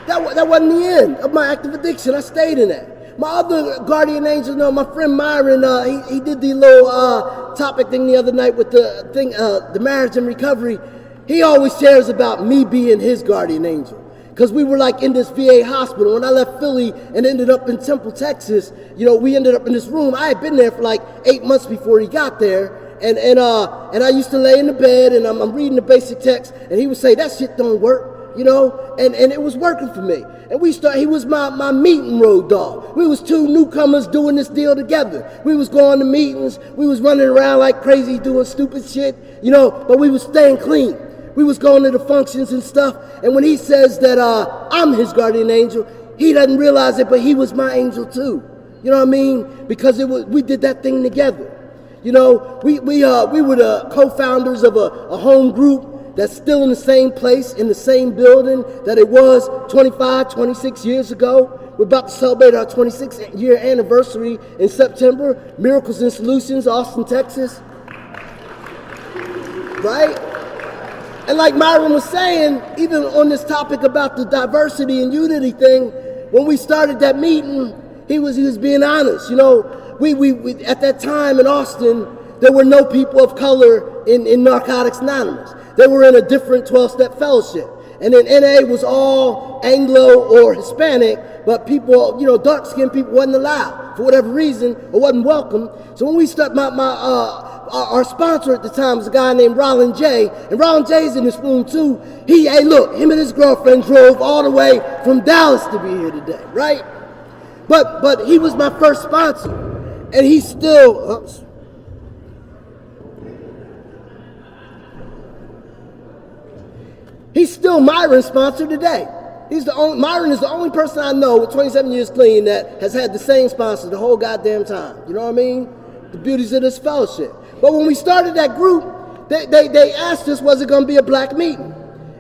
that wasn't the end of my active addiction. I stayed in that. My other guardian angel, my friend Myron, he did the little topic thing the other night with the marriage and recovery. He always shares about me being his guardian angel. Because we were in this VA hospital. When I left Philly and ended up in Temple, Texas, we ended up in this room. I had been there for 8 months before he got there. And I used to lay in the bed and I'm reading the basic text and he would say, that shit don't work. And it was working for me. And he was my meeting road dog. We was two newcomers doing this deal together. We was going to meetings. We was running around like crazy doing stupid shit, but we was staying clean. We was going to the functions and stuff. And when he says that I'm his guardian angel, he doesn't realize it, but he was my angel too. You know what I mean? Because we did that thing together. We were the co-founders of a home group that's still in the same place, in the same building that it was 25, 26 years ago. We're about to celebrate our 26th year anniversary in September. Miracles and Solutions, Austin, Texas. Right? And like Myron was saying, even on this topic about the diversity and unity thing, when we started that meeting, he was being honest. We at that time in Austin, there were no people of color in Narcotics Anonymous. They were in a different 12-step fellowship. And then NA was all Anglo or Hispanic, but people, dark-skinned people wasn't allowed for whatever reason or wasn't welcome. So when we started, our sponsor at the time was a guy named Roland J. And Roland J's in this room too. Him and his girlfriend drove all the way from Dallas to be here today, right? But he was my first sponsor. And he's still... He's still Myron's sponsor today. Myron is the only person I know with 27 years clean that has had the same sponsor the whole goddamn time. You know what I mean? The beauties of this fellowship. But when we started that group, they asked us, was it going to be a black meeting?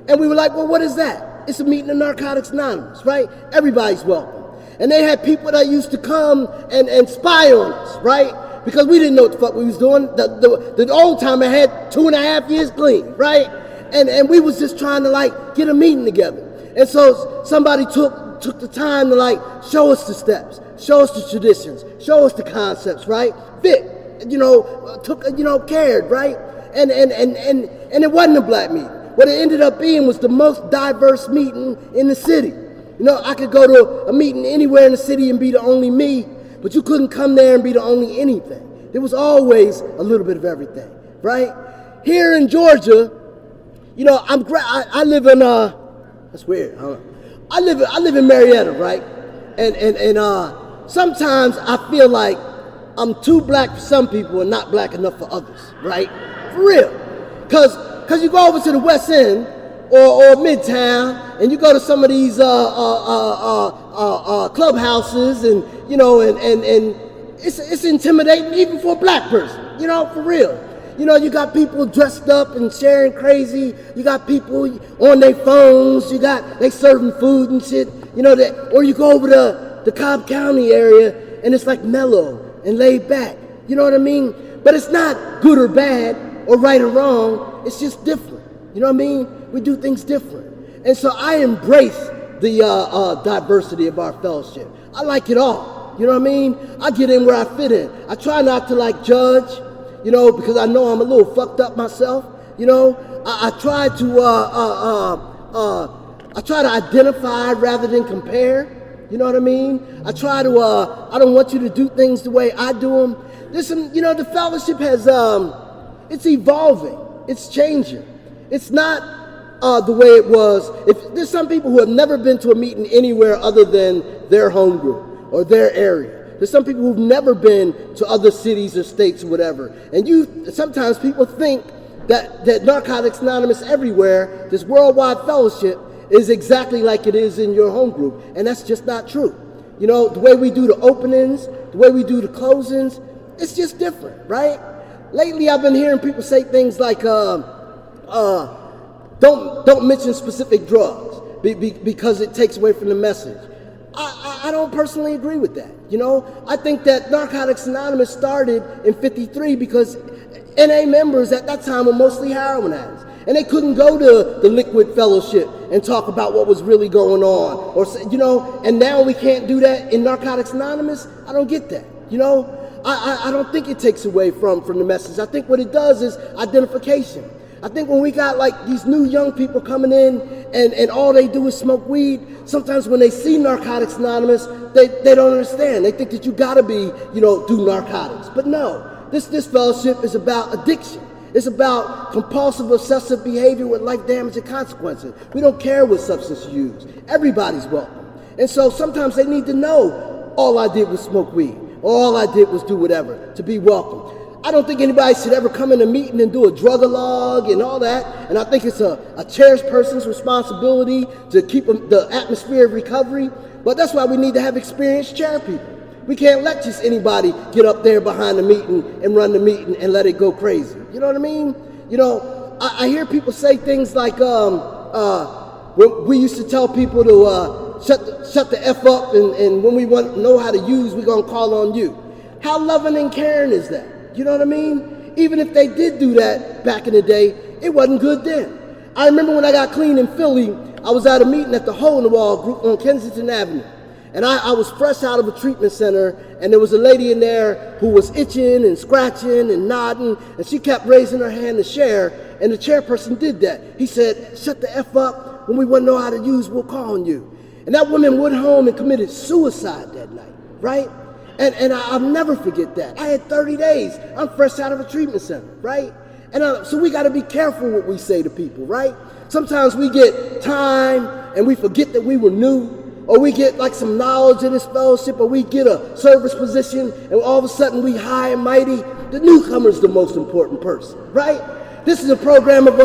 And we were like, well, what is that? It's a meeting of Narcotics Anonymous, right? Everybody's welcome. And they had people that used to come and spy on us, right? Because we didn't know what the fuck we was doing. The old timer had 2.5 years clean, right? And we was just trying to get a meeting together. And so somebody took the time to show us the steps, show us the traditions, show us the concepts, right? Vic, cared, right? And it wasn't a black meeting. What it ended up being was the most diverse meeting in the city. I could go to a meeting anywhere in the city and be the only me, but you couldn't come there and be the only anything. There was always a little bit of everything, right? here in Georgia, you know, I live in that's weird. I live in Marietta, right? And sometimes I feel like I'm too black for some people and not black enough for others, right? For real. Cause you go over to the West End or Midtown and you go to some of these clubhouses and you know and it's intimidating even for a black person, you know, for real. You know, you got people dressed up and sharing crazy. You got people on their phones. They serving food and shit. You know that, or you go over to the Cobb County area and it's like mellow and laid back. You know what I mean? But it's not good or bad or right or wrong. It's just different. You know what I mean? We do things different. And so I embrace the diversity of our fellowship. I like it all. You know what I mean? I get in where I fit in. I try not to like judge, you know, because I know I'm a little fucked up myself. You know, I try to identify rather than compare. You know what I mean? I try to, I don't want you to do things the way I do them. Listen, you know, the fellowship has, it's evolving. It's changing. It's not the way it was. If there's some people who have never been to a meeting anywhere other than their home group or their area. There's some people who've never been to other cities or states or whatever. And sometimes people think that Narcotics Anonymous everywhere, this worldwide fellowship, is exactly like it is in your home group. And that's just not true. You know, the way we do the openings, the way we do the closings, it's just different, right? Lately, I've been hearing people say things like, don't mention specific drugs because it takes away from the message. I don't personally agree with that. You know, I think that Narcotics Anonymous started in '53 because NA members at that time were mostly heroin addicts. And they couldn't go to the Liquid Fellowship and talk about what was really going on. Or, you know, and now we can't do that in Narcotics Anonymous. I don't get that. You know, I don't think it takes away from the message. I think what it does is identification. I think when we got like these new young people coming in and all they do is smoke weed, sometimes when they see Narcotics Anonymous, they don't understand. They think that you gotta be, you know, do narcotics. But no, this fellowship is about addiction. It's about compulsive obsessive behavior with life-damaging consequences. We don't care what substance you use. Everybody's welcome. And so sometimes they need to know all I did was smoke weed, or all I did was do whatever, to be welcome. I don't think anybody should ever come in a meeting and do a drug-a-log and all that. And I think it's a cherished person's responsibility to keep the atmosphere of recovery. But that's why we need to have experienced chair people. We can't let just anybody get up there behind the meeting and run the meeting and let it go crazy. You know what I mean? You know, I hear people say things like, we used to tell people to shut the F up, and when we want to know how to use, we're going to call on you. How loving and caring is that? You know what I mean? Even if they did do that back in the day, it wasn't good then. I remember when I got clean in Philly, I was at a meeting at the Hole in the Wall group on Kensington Avenue. And I was fresh out of a treatment center, and there was a lady in there who was itching and scratching and nodding, and she kept raising her hand to share, and the chairperson did that. He said, shut the F up. When we want to know how to use, we'll call on you. And that woman went home and committed suicide that night, right? And I'll never forget that. I had 30 days. I'm fresh out of a treatment center, right? And so we got to be careful what we say to people, right? Sometimes we get time and we forget that we were new, or we get like some knowledge in this fellowship, or we get a service position and all of a sudden we high and mighty. The newcomer's the most important person, right? This is a program of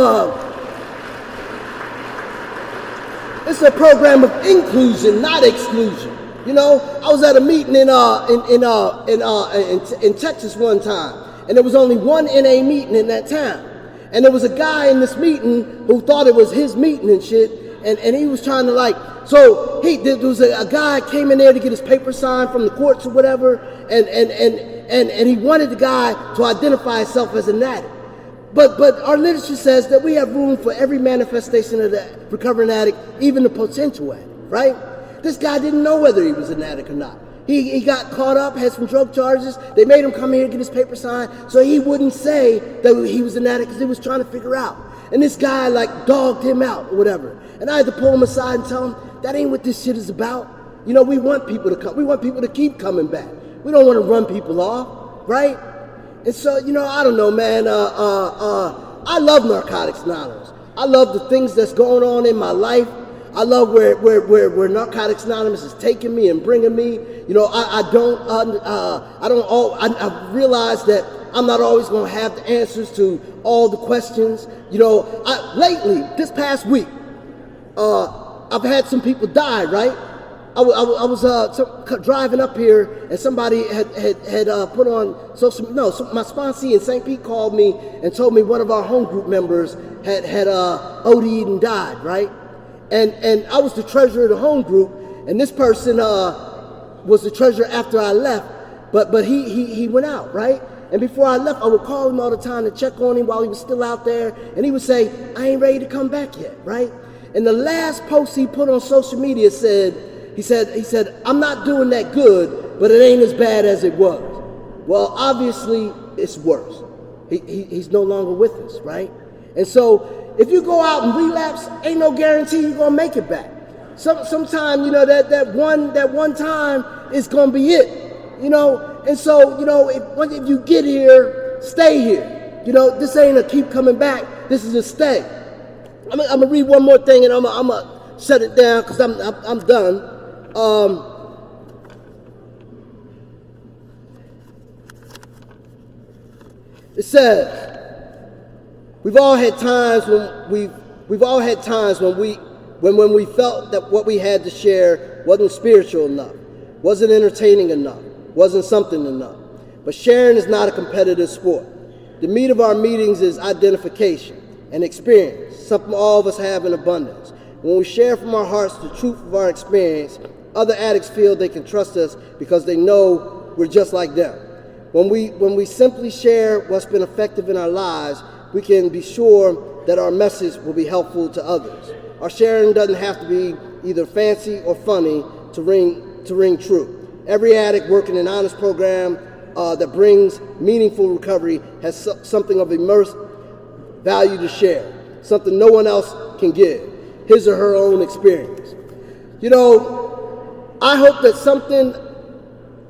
it's a program of inclusion, not exclusion. You know, I was at a meeting in Texas one time, and there was only one NA meeting in that town. And there was a guy in this meeting who thought it was his meeting and shit, and he was trying to like, so there was a guy came in there to get his paper signed from the courts or whatever, and he wanted the guy to identify himself as an addict. But our literature says that we have room for every manifestation of the recovering addict, even the potential addict, right? This guy didn't know whether he was an addict or not. He got caught up, had some drug charges. They made him come here and get his paper signed so he wouldn't say that he was an addict because he was trying to figure out. And this guy like dogged him out or whatever. And I had to pull him aside and tell him, that ain't what this shit is about. You know, we want people to come. We want people to keep coming back. We don't want to run people off, right? And so, you know, I don't know, man. I love Narcotics Anonymous. I love the things that's going on in my life. I love where Narcotics Anonymous is taking me and bringing me. You know, I realize that I'm not always going to have the answers to all the questions. You know, lately, this past week, I've had some people die, right? I was driving up here, and somebody had put on my sponsee in St. Pete called me and told me one of our home group members had OD'd and died, right? And I was the treasurer of the home group, and this person was the treasurer after I left, but he went out, right? And before I left, I would call him all the time to check on him while he was still out there, and he would say, I ain't ready to come back yet, right? And the last post he put on social media he said, I'm not doing that good, but it ain't as bad as it was. Well, obviously, it's worse. He's no longer with us, right? And so, if you go out and relapse, ain't no guarantee you're gonna make it back. Sometime, you know, that one time is gonna be it, you know. And so, you know, if you get here, stay here. You know, this ain't a keep coming back. This is a stay. I'm gonna read one more thing, and I'm gonna shut it down because I'm done. It says, we've all had times when we felt that what we had to share wasn't spiritual enough, wasn't entertaining enough, wasn't something enough. But sharing is not a competitive sport. The meat of our meetings is identification and experience, something all of us have in abundance. When we share from our hearts the truth of our experience, other addicts feel they can trust us because they know we're just like them. When we simply share what's been effective in our lives, we can be sure that our message will be helpful to others. Our sharing doesn't have to be either fancy or funny to ring true. Every addict working an honest program that brings meaningful recovery has something of immense value to share, something no one else can give, his or her own experience. You know, I hope that something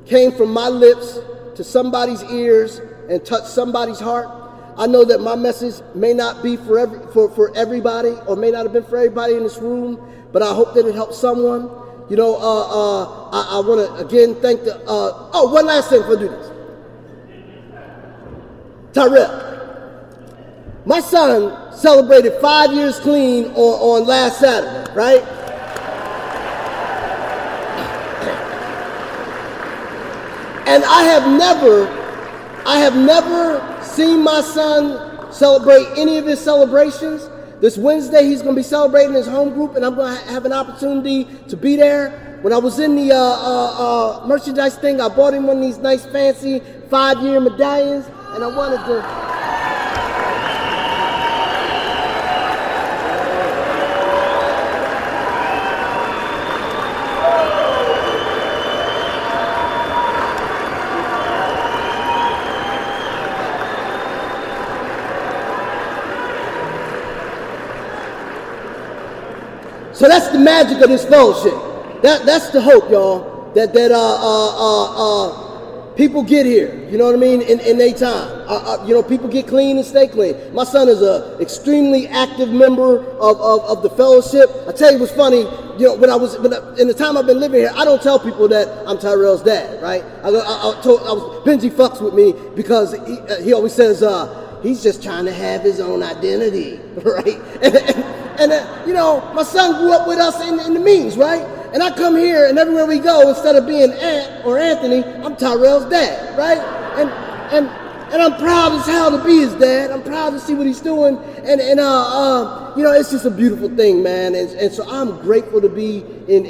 came from my lips to somebody's ears and touched somebody's heart. I know that my message may not be for everybody, or may not have been for everybody in this room, but I hope that it helps someone. You know, I want to again thank one last thing before I do this. Tyrell, my son celebrated 5 years clean on last Saturday, right? And I have never seen my son celebrate any of his celebrations. This Wednesday, he's going to be celebrating his home group, and I'm going to have an opportunity to be there. When I was in the merchandise thing, I bought him one of these nice fancy 5-year medallions, and I wanted to... So that's the magic of this fellowship. That's the hope, y'all, that people get here, you know what I mean, in their time. You know, people get clean and stay clean. My son is an extremely active member of the fellowship. I tell you what's funny, you know, in the time I've been living here, I don't tell people that I'm Tyrell's dad, right? Benji fucks with me because he always says, he's just trying to have his own identity, right? And you know, my son grew up with us in the means, right? And I come here, and everywhere we go, instead of being Ant or Anthony, I'm Tyrell's dad, right? And I'm proud as hell to be his dad. I'm proud to see what he's doing, and you know, it's just a beautiful thing, man. And so I'm grateful to be in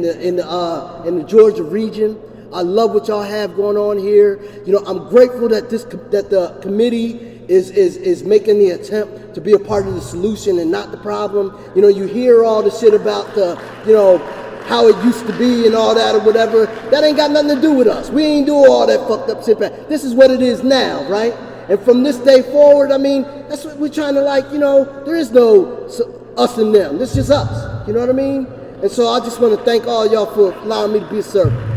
the Georgia region. I love what y'all have going on here. You know, I'm grateful that the committee is making the attempt to be a part of the solution and not the problem. You know, you hear all the shit about you know, how it used to be and all that or whatever. That ain't got nothing to do with us. We ain't do all that fucked up shit. This is what it is now, right? And from this day forward, I mean, that's what we're trying to, like, you know, there is no us and them. This is just us. You know what I mean? And so I just want to thank all y'all for allowing me to be a servant.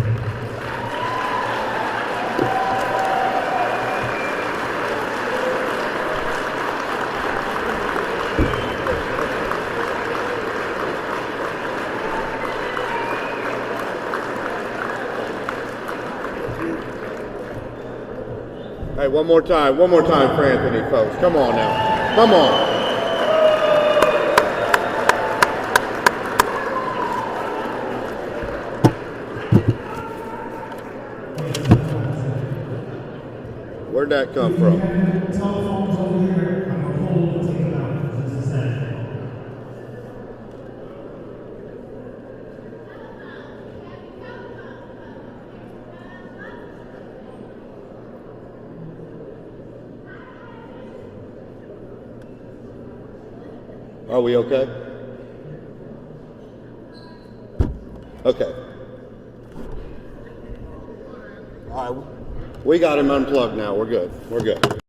Hey, one more time for Anthony, folks. Come on now. Come on. Where'd that come from? Telephones over here. I'm gonna hold and take them out. Just a second. Are we okay? Okay. All right. We got him unplugged now. We're good. We're good.